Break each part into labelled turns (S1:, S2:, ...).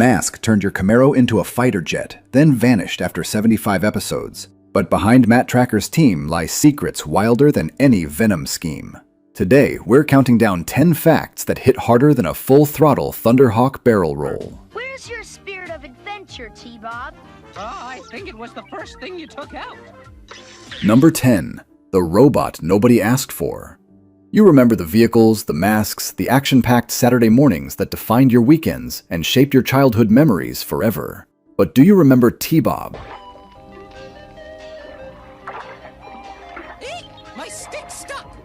S1: M.A.S.K turned your Camaro into a fighter jet, then vanished after 75 episodes. But behind Matt Tracker's team lie secrets wilder than any V.E.N.O.M scheme. Today, we're counting down 10 facts that hit harder than a full-throttle Thunderhawk barrel roll.
S2: Where's your spirit of adventure, T-Bob?
S3: I think it was the first thing you took out.
S1: Number 10. The robot nobody asked for. You remember the vehicles, the masks, the action-packed Saturday mornings that defined your weekends and shaped your childhood memories forever. But do you remember T-Bob?
S3: Hey, my stick's stuck!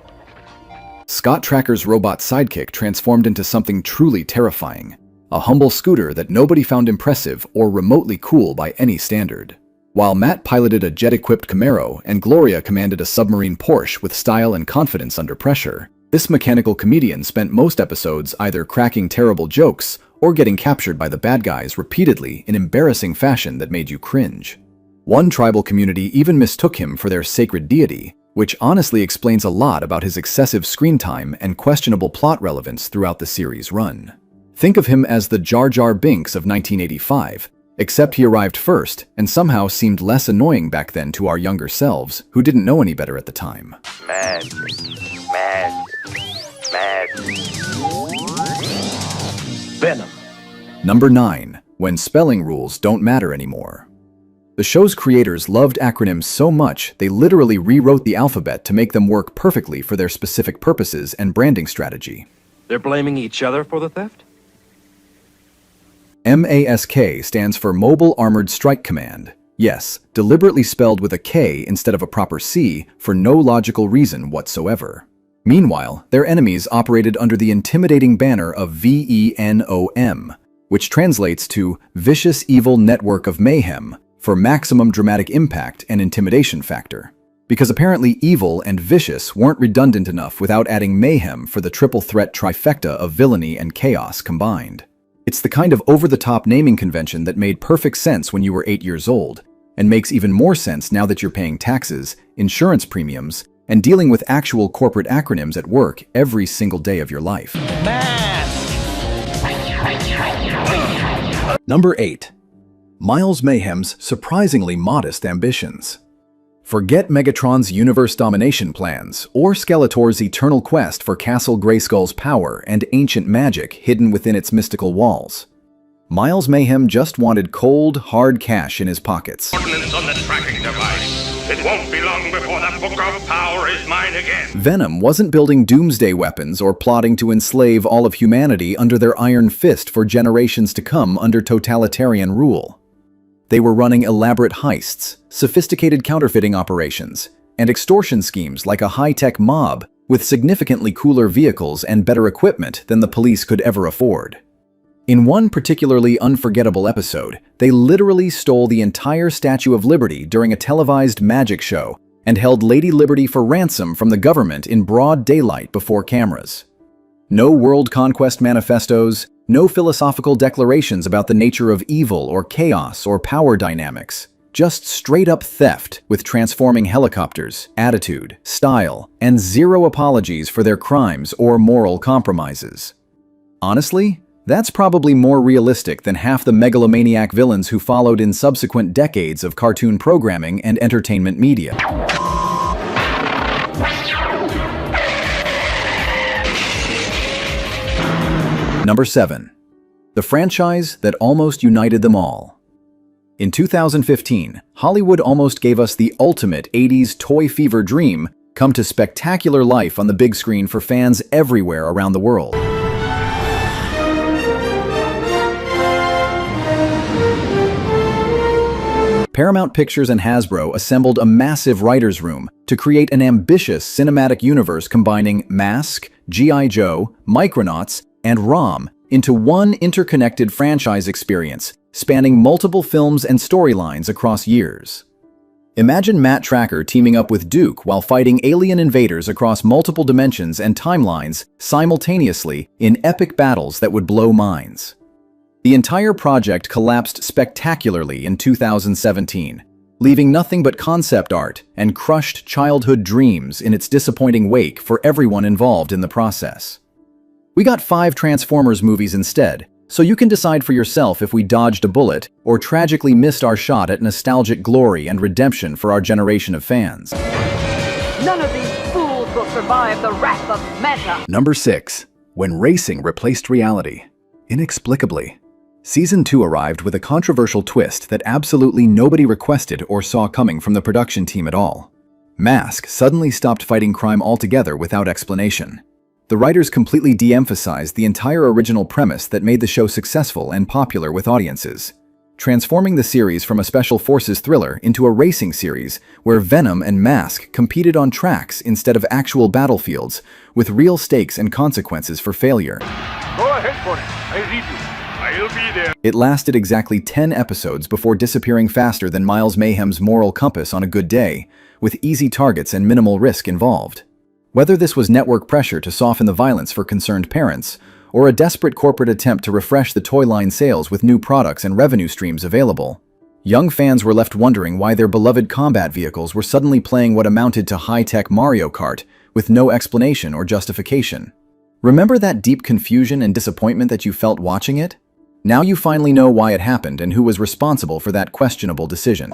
S1: Scott Tracker's robot sidekick transformed into something truly terrifying. A humble scooter that nobody found impressive or remotely cool by any standard. While Matt piloted a jet-equipped Camaro and Gloria commanded a submarine Porsche with style and confidence under pressure, this mechanical comedian spent most episodes either cracking terrible jokes or getting captured by the bad guys repeatedly in embarrassing fashion that made you cringe. One tribal community even mistook him for their sacred deity, which honestly explains a lot about his excessive screen time and questionable plot relevance throughout the series' run. Think of him as the Jar Jar Binks of 1985, except he arrived first and somehow seemed less annoying back then to our younger selves who didn't know any better at the time.
S4: M.A.S.K. V.E.N.O.M.
S1: Number 9. When spelling rules don't matter anymore. The show's creators loved acronyms so much they literally rewrote the alphabet to make them work perfectly for their specific purposes and branding strategy.
S4: They're blaming each other for the theft?
S1: M.A.S.K stands for Mobile Armored Strike Command. Yes, deliberately spelled with a K instead of a proper C for no logical reason whatsoever. Meanwhile, their enemies operated under the intimidating banner of V.E.N.O.M, which translates to Vicious Evil Network of Mayhem, for maximum dramatic impact and intimidation factor. Because apparently evil and vicious weren't redundant enough without adding mayhem for the triple threat trifecta of villainy and chaos combined. It's the kind of over-the-top naming convention that made perfect sense when you were 8 years old, and makes even more sense now that you're paying taxes, insurance premiums, and dealing with actual corporate acronyms at work every single day of your life. Number 8. Miles Mayhem's surprisingly modest ambitions. Forget Megatron's universe domination plans, or Skeletor's eternal quest for Castle Grayskull's power and ancient magic hidden within its mystical walls. Miles Mayhem just wanted cold, hard cash in his pockets.
S5: Ordnance on the tracking device. It won't be long before that book of power is mine again.
S1: V.E.N.O.M wasn't building doomsday weapons or plotting to enslave all of humanity under their iron fist for generations to come under totalitarian rule. They were running elaborate heists, sophisticated counterfeiting operations, and extortion schemes like a high-tech mob with significantly cooler vehicles and better equipment than the police could ever afford. In one particularly unforgettable episode, they literally stole the entire Statue of Liberty during a televised magic show and held Lady Liberty for ransom from the government in broad daylight before cameras. No world conquest manifestos, no philosophical declarations about the nature of evil or chaos or power dynamics. Just straight-up theft with transforming helicopters, attitude, style, and zero apologies for their crimes or moral compromises. Honestly, that's probably more realistic than half the megalomaniac villains who followed in subsequent decades of cartoon programming and entertainment media. Number 7. The franchise that almost united them all. In 2015, Hollywood almost gave us the ultimate 80s toy fever dream come to spectacular life on the big screen for fans everywhere around the world. Paramount Pictures and Hasbro assembled a massive writer's room to create an ambitious cinematic universe combining M.A.S.K, G.I. Joe, Micronauts, and R.O.M into one interconnected franchise experience, spanning multiple films and storylines across years. Imagine Matt Tracker teaming up with Duke while fighting alien invaders across multiple dimensions and timelines simultaneously in epic battles that would blow minds. The entire project collapsed spectacularly in 2017, leaving nothing but concept art and crushed childhood dreams in its disappointing wake for everyone involved in the process. We got 5 Transformers movies instead, So you can decide for yourself if we dodged a bullet or tragically missed our shot at nostalgic glory and redemption for our generation of fans.
S3: None of these fools will survive the wrath of Meta.
S1: Number 6. When racing replaced reality. Inexplicably. Season 2 arrived with a controversial twist that absolutely nobody requested or saw coming from the production team at all. M.A.S.K suddenly stopped fighting crime altogether without explanation. The writers completely de-emphasized the entire original premise that made the show successful and popular with audiences, transforming the series from a special forces thriller into a racing series where V.E.N.O.M and M.A.S.K competed on tracks instead of actual battlefields, with real stakes and consequences for failure.
S5: Go ahead for it. I read you. I'll be there.
S1: It lasted exactly 10 episodes before disappearing faster than Miles Mayhem's moral compass on a good day, with easy targets and minimal risk involved. Whether this was network pressure to soften the violence for concerned parents, or a desperate corporate attempt to refresh the toy line sales with new products and revenue streams available, young fans were left wondering why their beloved combat vehicles were suddenly playing what amounted to high-tech Mario Kart with no explanation or justification. Remember that deep confusion and disappointment that you felt watching it? Now you finally know why it happened and who was responsible for that questionable decision.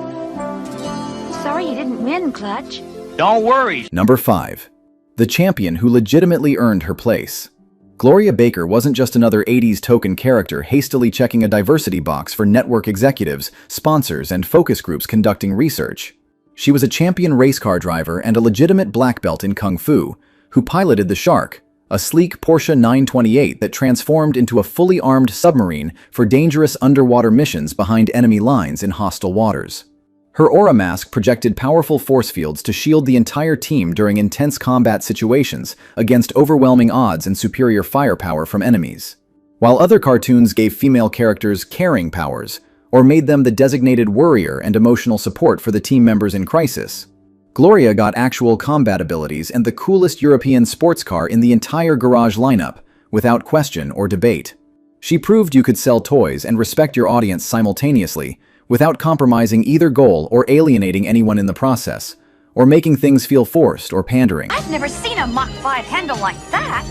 S2: Sorry you didn't win, Clutch.
S4: Don't worry.
S1: Number 5. The champion who legitimately earned her place. Gloria Baker wasn't just another 80s token character hastily checking a diversity box for network executives, sponsors, and focus groups conducting research. She was a champion race car driver and a legitimate black belt in Kung Fu, who piloted the Shark, a sleek Porsche 928 that transformed into a fully armed submarine for dangerous underwater missions behind enemy lines in hostile waters. Her aura mask projected powerful force fields to shield the entire team during intense combat situations against overwhelming odds and superior firepower from enemies. While other cartoons gave female characters caring powers, or made them the designated worrier and emotional support for the team members in crisis, Gloria got actual combat abilities and the coolest European sports car in the entire garage lineup, without question or debate. She proved you could sell toys and respect your audience simultaneously, without compromising either goal or alienating anyone in the process, or making things feel forced or pandering.
S2: I've never seen a Mach 5 handle like that.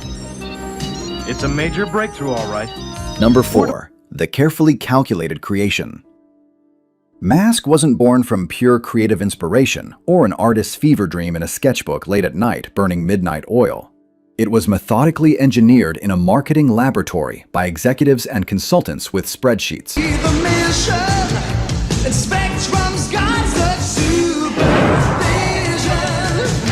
S4: It's a major breakthrough, all right.
S1: Number 4. The carefully calculated creation. M.A.S.K wasn't born from pure creative inspiration or an artist's fever dream in a sketchbook late at night burning midnight oil. It was methodically engineered in a marketing laboratory by executives and consultants with spreadsheets.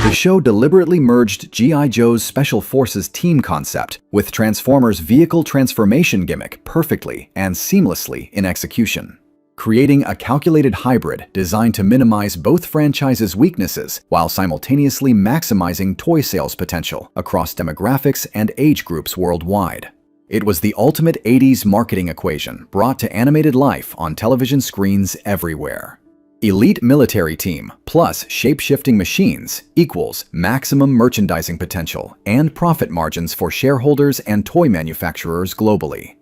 S1: The show deliberately merged G.I. Joe's Special Forces team concept with Transformers' vehicle transformation gimmick perfectly and seamlessly in execution, creating a calculated hybrid designed to minimize both franchises' weaknesses while simultaneously maximizing toy sales potential across demographics and age groups worldwide. It was the ultimate 80s marketing equation brought to animated life on television screens everywhere. Elite military team plus shape-shifting machines equals maximum merchandising potential and profit margins for shareholders and toy manufacturers globally.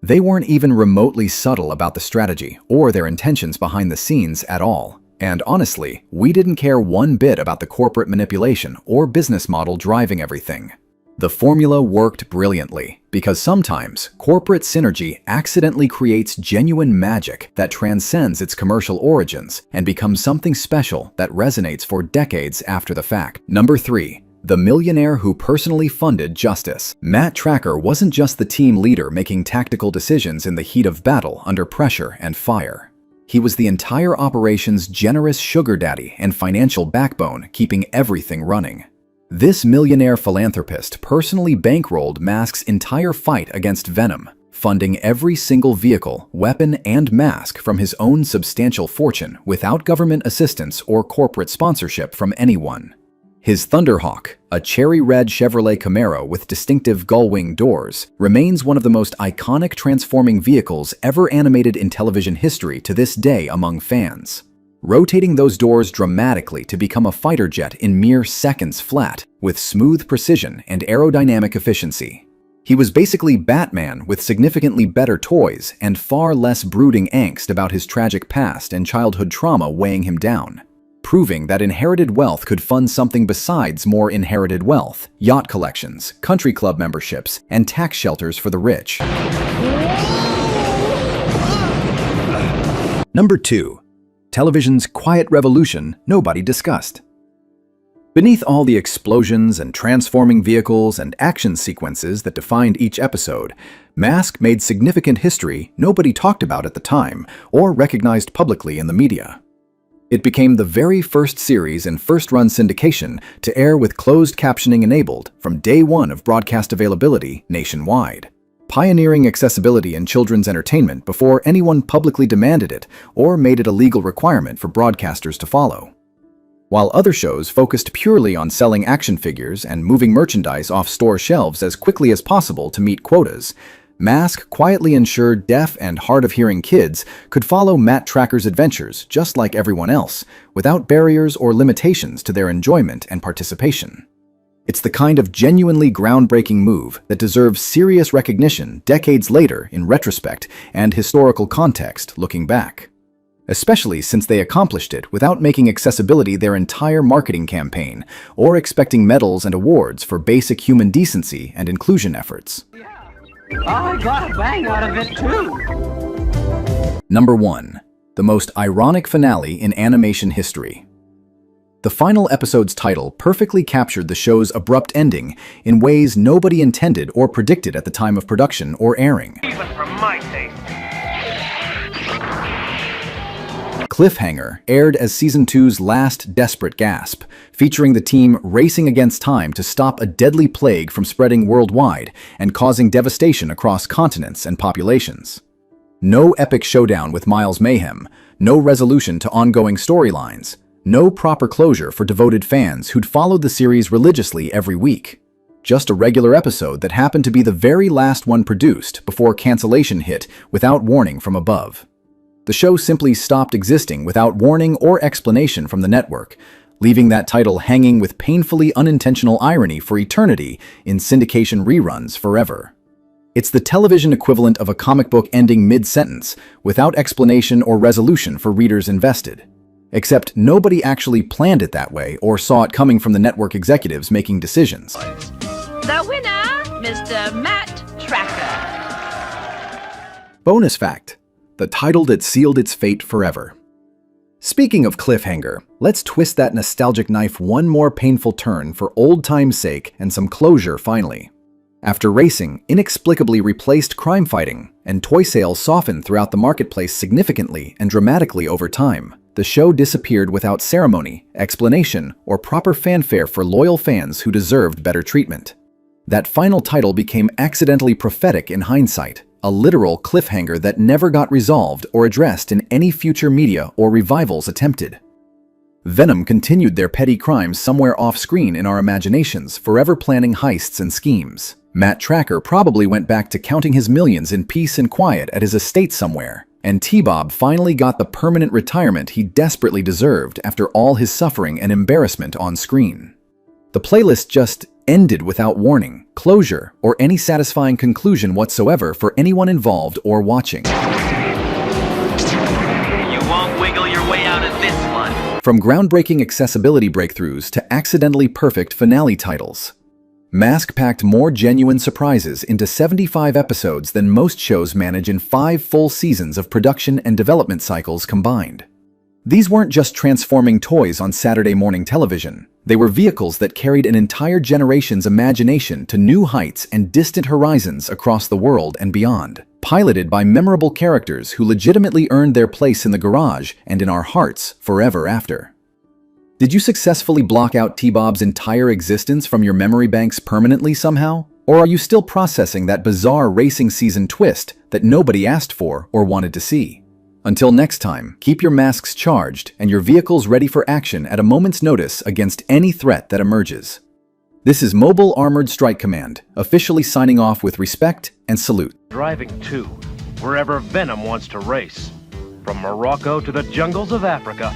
S1: They weren't even remotely subtle about the strategy or their intentions behind the scenes at all. And honestly, we didn't care one bit about the corporate manipulation or business model driving everything. The formula worked brilliantly because sometimes corporate synergy accidentally creates genuine magic that transcends its commercial origins and becomes something special that resonates for decades after the fact. Number 3. The millionaire who personally funded justice. Matt Tracker wasn't just the team leader making tactical decisions in the heat of battle under pressure and fire. He was the entire operation's generous sugar daddy and financial backbone, keeping everything running. This millionaire philanthropist personally bankrolled M.A.S.K's entire fight against V.E.N.O.M, funding every single vehicle, weapon, and mask from his own substantial fortune without government assistance or corporate sponsorship from anyone. His Thunderhawk, a cherry red Chevrolet Camaro with distinctive gull-wing doors, remains one of the most iconic transforming vehicles ever animated in television history to this day among fans, rotating those doors dramatically to become a fighter jet in mere seconds flat, with smooth precision and aerodynamic efficiency. He was basically Batman with significantly better toys and far less brooding angst about his tragic past and childhood trauma weighing him down, proving that inherited wealth could fund something besides more inherited wealth: yacht collections, country club memberships, and tax shelters for the rich. Number 2. Television's quiet revolution nobody discussed. Beneath all the explosions and transforming vehicles and action sequences that defined each episode, M.A.S.K made significant history nobody talked about at the time or recognized publicly in the media. It became the very first series in first-run syndication to air with closed captioning enabled from day one of broadcast availability nationwide, pioneering accessibility in children's entertainment before anyone publicly demanded it or made it a legal requirement for broadcasters to follow. While other shows focused purely on selling action figures and moving merchandise off store shelves as quickly as possible to meet quotas, M.A.S.K quietly ensured deaf and hard-of-hearing kids could follow Matt Tracker's adventures just like everyone else, without barriers or limitations to their enjoyment and participation. It's the kind of genuinely groundbreaking move that deserves serious recognition decades later in retrospect and historical context looking back. Especially since they accomplished it without making accessibility their entire marketing campaign or expecting medals and awards for basic human decency and inclusion efforts.
S3: I got a bang out of it too.
S1: Number 1. The most ironic finale in animation history. The final episode's title perfectly captured the show's abrupt ending in ways nobody intended or predicted at the time of production or airing.
S5: Even for my taste.
S1: Cliffhanger aired as Season 2's last desperate gasp, featuring the team racing against time to stop a deadly plague from spreading worldwide and causing devastation across continents and populations. No epic showdown with Miles Mayhem, no resolution to ongoing storylines, no proper closure for devoted fans who'd followed the series religiously every week. Just a regular episode that happened to be the very last one produced before cancellation hit without warning from above. The show simply stopped existing without warning or explanation from the network, leaving that title hanging with painfully unintentional irony for eternity in syndication reruns forever. It's the television equivalent of a comic book ending mid-sentence, without explanation or resolution for readers invested. Except nobody actually planned it that way or saw it coming from the network executives making decisions.
S6: The winner, Mr. Matt Tracker.
S1: Bonus fact: the title that sealed its fate forever. Speaking of cliffhanger, let's twist that nostalgic knife one more painful turn for old time's sake and some closure finally. After racing inexplicably replaced crime fighting and toy sales softened throughout the marketplace significantly and dramatically over time, the show disappeared without ceremony, explanation, or proper fanfare for loyal fans who deserved better treatment. That final title became accidentally prophetic in hindsight, a literal cliffhanger that never got resolved or addressed in any future media or revivals attempted. V.E.N.O.M continued their petty crimes somewhere off-screen in our imaginations, forever planning heists and schemes. Matt Tracker probably went back to counting his millions in peace and quiet at his estate somewhere, and T-Bob finally got the permanent retirement he desperately deserved after all his suffering and embarrassment on screen. The playlist just ended without warning, closure, or any satisfying conclusion whatsoever for anyone involved or watching.
S7: You won't wiggle your way out of this one.
S1: From groundbreaking accessibility breakthroughs to accidentally perfect finale titles, M.A.S.K packed more genuine surprises into 75 episodes than most shows manage in 5 full seasons of production and development cycles combined. These weren't just transforming toys on Saturday morning television. They were vehicles that carried an entire generation's imagination to new heights and distant horizons across the world and beyond, piloted by memorable characters who legitimately earned their place in the garage and in our hearts forever after. Did you successfully block out T-Bob's entire existence from your memory banks permanently somehow? Or are you still processing that bizarre racing season twist that nobody asked for or wanted to see? Until next time, keep your masks charged and your vehicles ready for action at a moment's notice against any threat that emerges. This is Mobile Armored Strike Command, officially signing off with respect and salute.
S4: Driving to wherever V.E.N.O.M wants to race. From Morocco to the jungles of Africa.